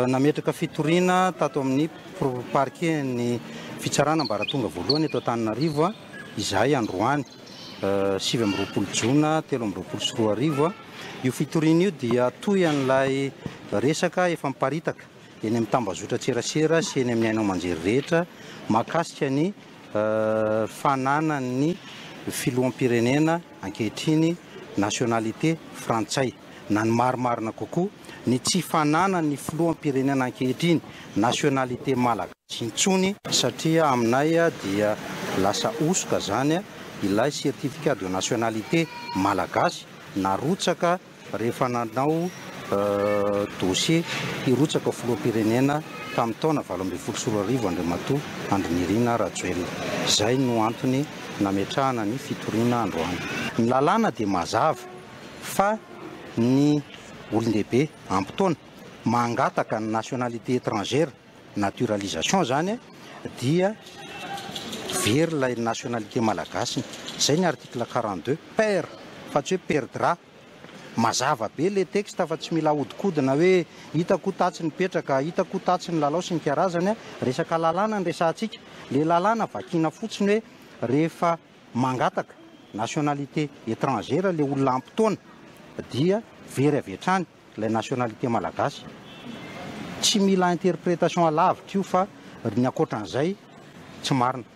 Nametraka fitoriana tato amin'ny parquet ny fitsarana ambaratonga voalohany eto Antananarivo izahay androany 7 Jona 2024. Io fitoriana io dia toy an'ilay resaka efa miparitaka eny amin'ny tambazotra tserasera sy eny amin'ny haino aman-jery rehetra mahakasika ny fananan'ny filoham-pirenena ankehitriny nationalité frantsay. Na ny marimarina kokoa ny tsy fananan'ny filoham-pirenena ankehitriny nationalité malagasy intsony satria aminay dia lasa osoka zany ilay certificat de nationalité malagasy narotsaka rehefa nanao dossier hirotsaka filoham-pirenena tamin'ny taona 2024 Andriamatoa Andrinirina Rajoelina. Izay no antony nametrahana ny fitoriana androany. Ny lalàna dia mazava fa ny olon-dehibe ampitaona mangataka ny nationalité étrangère naturalisation zany dia very ilay nationalité malagasy. Zay ny article 42 perd fa tsy hoe perdra. Mazava be le texte fa tsy mila ahodikodina hoe hitako tatsy ny petraka, hitako tatsy ny lalao sy ny karazany. Resaka lalàna ny resantsika, le lalàna vakiana fotsiny hoe rehefa mangataka nationalité étrangère le olona ampitaona dia very avy hatrany ilay nationalité malagasy. Tsy mila interprétation alavitra io fa ny ankoatran'izay tsy marina.